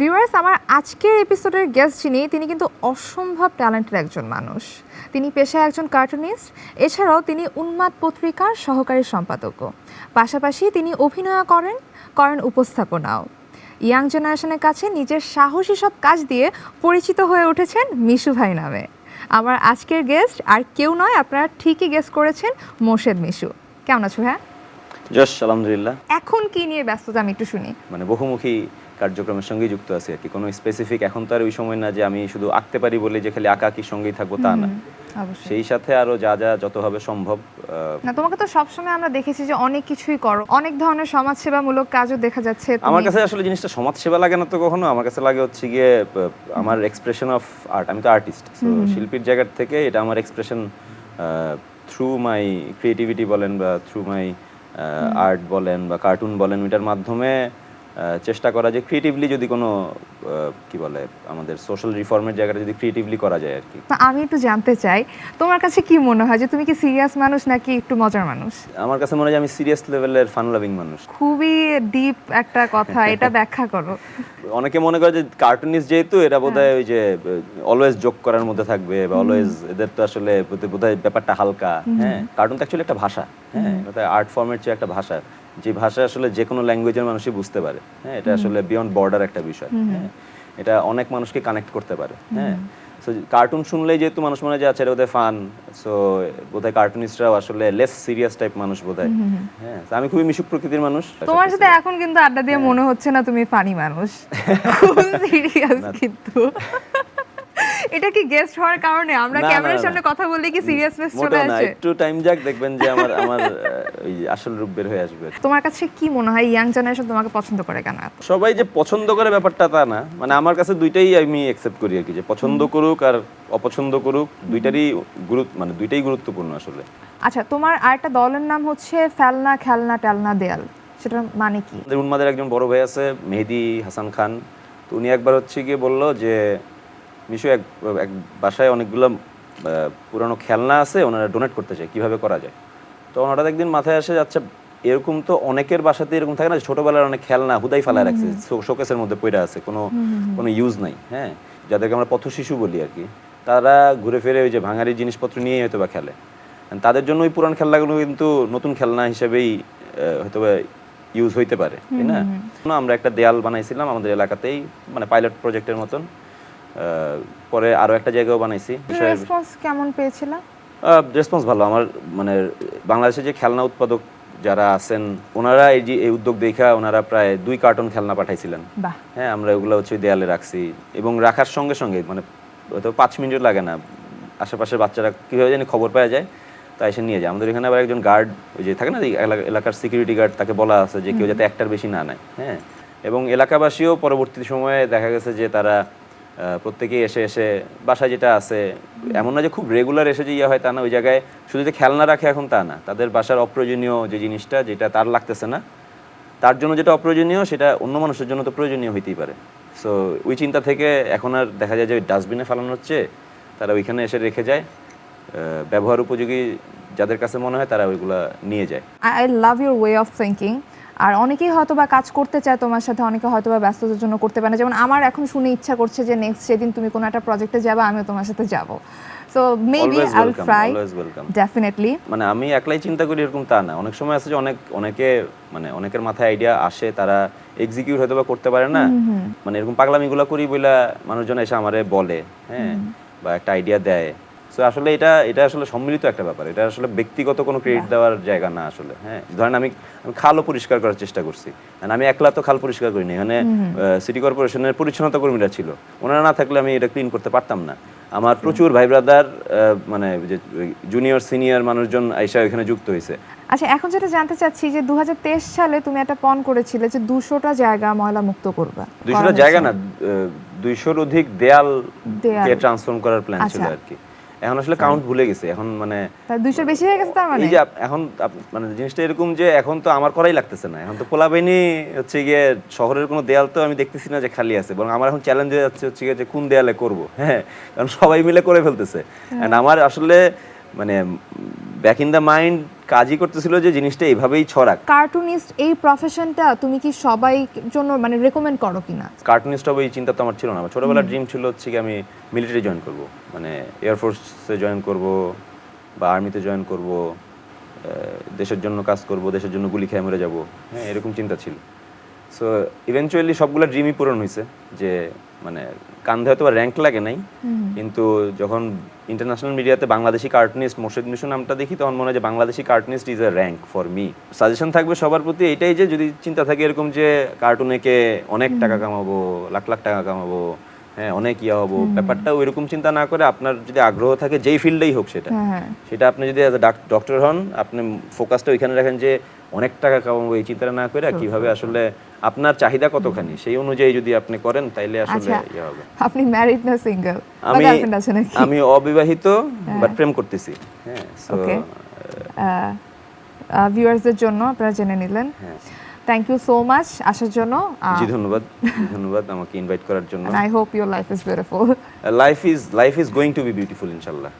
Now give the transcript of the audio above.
Viewers, আমার আজকের এপিসোডের গেস্ট যিনি, তিনি কিন্তু অসম্ভব ট্যালেন্টেড একজন মানুষ। তিনি পেশায় একজন কার্টুনিস্ট, এছাড়াও তিনি উন্মাদ পত্রিকার সহকারী সম্পাদকও। পাশাপাশি তিনি অভিনয় করেন উপস্থাপনাও। ইয়াং জেনারেশনের কাছে নিজের সাহসী সব কাজ দিয়ে পরিচিত হয়ে উঠেছেন মিশু ভাই নামে। আমার আজকের গেস্ট আর কেউ নয়, আপনারা ঠিকই গেস করেছেন, মোর্শেদ মিশু। কেমন আছো হ্যাঁ? জশ, আলহামদুলিল্লাহ। এখন কি নিয়ে ব্যস্ততা আমি একটু শুনি। মানে বহুমুখী কার্যক্রমের সঙ্গেই যুক্ত আছি আর কি। কোনো স্পেসিফিক এখন তো আর ওই সময় না যে আমি শুধু আঁকতে পারি বলে যে খালি আঁকাআঁকির সঙ্গেই থাকবো তা না। অবশ্যই। সেই সাথে আরো যা যা যতভাবে সম্ভব। না, তোমাকে তো সবসময় আমরা দেখেছি যে অনেক কিছুই করো, অনেক ধরনের সমাজসেবামূলক কাজও দেখা যাচ্ছে। আমার কাছে আসলে জিনিসটা সমাজসেবা লাগে না তো কখনো, আমার কাছে লাগে হচ্ছে গিয়ে আমার এক্সপ্রেশন অফ আর্ট। আমি তো আর্টিস্ট, সো শিল্পীর জায়গা থেকে এটা আমার এক্সপ্রেশন থ্রু মাই ক্রিয়েটিভিটি বলেন বা থ্রু মাই আর্ট বলেন বা কার্টুন বলেন, এটার মাধ্যমে চেষ্টা করা যে ক্রিয়েটিভলি যদি কোনো কি বলে আমাদের সোশ্যাল রিফর্মের জায়গাটা যদি ক্রিয়েটিভলি করা যায় আর কি। আমি একটু জানতে চাই, তোমার কাছে কি মনে হয় যে তুমি কি সিরিয়াস মানুষ নাকি একটু মজার মানুষ? আমার কাছে মনে হয় আমি সিরিয়াস লেভেলের ফান লাভিং মানুষ। খুবই ডিপ একটা কথা, এটা ব্যাখ্যা করো। অনেকে মনে করে যে কার্টুনিস্ট যেহেতু এরা বোধহয় ওই যে অলওয়েজ জোক করার মধ্যে থাকবে বা অলওয়েজ এদের তো আসলে বোধহয় ব্যাপারটা হালকা। হ্যাঁ, কার্টুন তো অ্যাকচুয়ালি একটা ভাষা। হ্যাঁ, এটা আর্ট ফর্মের চেয়ে একটা ভাষা, যে ভাষা আসলে যে কোনো ল্যাঙ্গুয়েজের মানুষই বুঝতে পারে। হ্যাঁ, এটা আসলে বিয়ন্ড বর্ডার একটা বিষয়। হ্যাঁ, এটা অনেক মানুষকে কানেক্ট করতে পারে। হ্যাঁ, সো কার্টুন শুনলেই যেহেতু মানুষ মনে যায় আচ্ছা এটা বোধহয় ফান, সো বোধহয় কার্টুনিস্টরাও আসলে লেস সিরিয়াস টাইপ মানুষ বোধহয়। হ্যাঁ, আমি খুবই মিশুক প্রকৃতির মানুষ। তোমার সাথে এখন কিন্তু আড্ডা দিয়ে মনে হচ্ছে না তুমি ফানি মানুষ, খুব সিরিয়াস। কিন্তু এটা কি গেস্ট হওয়ার কারণে আমরা ক্যামেরার সামনে কথা বললে কি সিরিয়াসনেস চলে আসে? একটু টাইম যাক, দেখবেন যে আমার আমার ওই আসল রূপ বের হয়ে আসবে। তোমার কাছে কি মনে হয় ইয়াং জেনারেশন তোমাকে পছন্দ করে কেন? সবাই যে পছন্দ করে ব্যাপারটা তা না, মানে আমার কাছে দুইটাই আমি অ্যাকসেপ্ট করি আর কি, যে পছন্দ করুক আর অপছন্দ করুক দুইটারই মানে দুইটাই গুরুত্বপূর্ণ আসলে। আচ্ছা, তোমার আরেকটা দলের নাম হচ্ছে ফেলনা খেলনা টেলনা দেয়াল, সেটার মানে কি? আমাদের উন্মাদের একজন বড় ভাই আছে মেহেদি হাসান খান, তো উনি একবার হচ্ছে গিয়ে বললো যে মিশু এক বাসায় অনেকগুলো পুরানো খেলনা আছে, ওনারা ডোনেট করতে চায়, কিভাবে করা যায়। তো হঠাৎ একদিন মাথায় আসে যাচ্ছে এরকম তো অনেকের বাসাতে এরকম থাকে না, ছোটবেলার অনেক খেলনা হুদাই ফেলা রাখছে, শোকেসের মধ্যে পড়ে আছে, কোনো ইউজ নাই। হ্যাঁ, যাদেরকে আমরা পথ শিশু বলি আর কি, তারা ঘুরে ফিরে ওই যে ভাঙারি জিনিসপত্র নিয়ে হয়তো বা খেলে। তাদের জন্য ওই পুরান খেলনাগুলো কিন্তু নতুন খেলনা হিসেবেই হয়তো ইউজ হইতে পারে, তাই না? আমরা একটা দেয়াল বানাইছিলাম আমাদের এলাকাতেই, মানে পাইলট প্রজেক্টের মতন। পরে আরো একটা জায়গাও বানাইছি। রেসপন্স কেমন পেয়েছিল? রেসপন্স ভালো। আমার মানে বাংলাদেশে যে খেলনা উৎপাদক যারা আছেন ওনারা এই উদ্যোগ দেখা ওনারা প্রায় 2 কার্টন খেলনা পাঠাইছিলেন। হ্যাঁ, আমরা ওগুলো হচ্ছে দেয়ালে রাখছি এবং রাখার সঙ্গে সঙ্গে মানে হয়তো 5 মিনিট লাগে না, আশেপাশের বাচ্চারা কীভাবে জানি খবর পাওয়া যায়, তাই এসে নিয়ে যায়। আমাদের এখানে আবার একজন গার্ড ওই যে থাকে না এলাকার সিকিউরিটি গার্ড, তাকে বলা আছে যে কেউ যাতে একটার বেশি না নেয়। হ্যাঁ, এবং এলাকাবাসীও পরবর্তী সময়ে দেখা গেছে যে তারা প্রত্যেকেই এসে এসে বাসায় যেটা আছে, এমন না যে খুব রেগুলার এসে যে হয় তা না, ওই জায়গায় শুধু যে খেলনা রাখে এখন তা না, তাদের বাসার অপ্রয়োজনীয় যে জিনিসটা যেটা তার লাগতেছে না, তার জন্য যেটা অপ্রয়োজনীয় সেটা অন্য মানুষের জন্য তো প্রয়োজনীয় হইতেই পারে। সো ওই চিন্তা থেকে এখন আর দেখা যায় যে ডাস্টবিনে ফেলানো হচ্ছে, তারা ওইখানে এসে রেখে যায়, ব্যবহার উপযোগী যাদের কাছে মনে হয় তারা ওইগুলা নিয়ে যায়। I love your way of thinking. আর অনেকেই হয়তো বা কাজ করতে চায় তোমার সাথে, অনেকে হয়তো বা ব্যস্ততার জন্য করতে পারে না। যেমন আমার এখন শুনে ইচ্ছা করছে যে নেক্সট যেদিন তুমি কোনো একটা প্রজেক্টে যাবে আমিও তোমার সাথে যাব। So maybe I will try, definitely. মানে আমি একলাই চিন্তা করি এরকম তা না, অনেক সময় আছে যে অনেকে মানে অনেকের মাথায় আইডিয়া আসে, তারা এক্সিকিউট হয়তো বা করতে পারে না, মানে এরকম পাগলামিগুলো করি বইলা মানুষজন এসে আমারে বলে, হ্যাঁ, বা একটা আইডিয়া দেয়। সো আসলে এটা আসলে সম্মিলিত একটা ব্যাপার, এটা আসলে ব্যক্তিগত কোনো ক্রেডিট দেওয়ার জায়গা না আসলে। হ্যাঁ, ধরেন আমি খালও পরিষ্কার করার চেষ্টা করছি, আমি একলা তো খাল পরিষ্কার করিনি, এখানে সিটি কর্পোরেশনের পরিচ্ছন্নতা কর্মীরা ছিল, ওনারা না থাকলে আমি এটা ক্লিন করতে পারতাম না। আমার প্রচুর ভাই ব্রাদার মানে যে জুনিয়র সিনিয়র মানুষজন আইসা এখানে যুক্ত হয়েছে। আচ্ছা, এখন যেটা জানতে চাচ্ছি যে 2023 সালে তুমি একটা পণ করেছিলে যে 200টা জায়গা ময়লা মুক্ত করবে। 200টা জায়গা না, 200-র অধিক দেয়ালকে ট্রান্সফর্ম করার প্ল্যান ছিল আর কি। এখন আসলে কাউন্ট ভুলে গেছে, এখন মানে 200 বেশি হয়ে গেছে তার মানে। এই যে এখন মানে জিনিসটা এরকম যে এখন তো আমার করাই লাগতেছে না, এখন তো পোলাবাহিনী হচ্ছে গিয়ে শহরের কোনো দেয়াল তো আমি দেখতেছি না যে খালি আছে, বরং আমার এখন চ্যালেঞ্জ হয়ে যাচ্ছে হচ্ছে গিয়ে যে কোন দেয়ালে করব। হ্যাঁ, কারণ সবাই মিলে করে ফেলতেছে। এন্ড আমার আসলে মানে ব্যাক ইন দ্য মাইন্ড কাজই করতেছিল যে জিনিসটা এইভাবেই ছড়াক। কার্টুনিস্ট এই প্রফেশনটা তুমি কি সবাই জন্য মানে রেকমেন্ড করো কিনা? কার্টুনিস্ট হবে এই চিন্তা তো আমার ছিল না। আমার ছোটবেলার ড্রিম ছিল হচ্ছে কি আমি মিলিটারি জয়েন করব, মানে এয়ারফোর্সে জয়েন করব বা আর্মিতে জয়েন করব, দেশের জন্য কাজ করব, দেশের জন্য গুলি খেয়ে মরে যাব, হ্যাঁ এরকম চিন্তা ছিল। সো ইভেনচুয়ালি সবগুলো ড্রিমই পূরণ হয়েছে। যে মানে কান্ধে হয়তো র্যাঙ্ক লাগে নাই, কিন্তু যখন ইন্টারন্যাশনাল মিডিয়াতে বাংলাদেশি কার্টুনিস্ট মোর্শেদ মিশু নামটা দেখি তখন মনে হয় যে Bangladeshi cartoonist is a rank for me. Suggestion থাকবে সবার প্রতি এটাই যে যদি চিন্তা থাকে এরকম যে কার্টুনে কে অনেক টাকা কামাবো, লাখ লাখ টাকা কামাবো, হ্যাঁ অনেক ইয়া হবো, ব্যাপারটা ওইরকম চিন্তা না করে আপনার যদি আগ্রহ থাকে যেই ফিল্ডেই হোক সেটা আপনি যদি অ্যাজ এ ডক্টর হন আপনি ফোকাসটা ওইখানে রাখেন যে অনেক টাকা কামাবো, এই চিন্তা না করে কিভাবে আসলে আপনার চাহিদা কতখানি সেই অনুযায়ী যদি আপনি করেন তাইলে আসলে ইয়ে হবে। আপনি ম্যারিড না সিঙ্গেল? আমি অবিবাহিত বাট প্রেম করতেছি। হ্যাঁ সো ভিউয়ার্সদের জন্য আপনারা জেনে নিলেন। থ্যাংক ইউ সো মাচ আসার জন্য। জি ধন্যবাদ আমাকে ইনভাইট করার জন্য। I hope your life is beautiful. Life is going to B beautiful ইনশাআল্লাহ।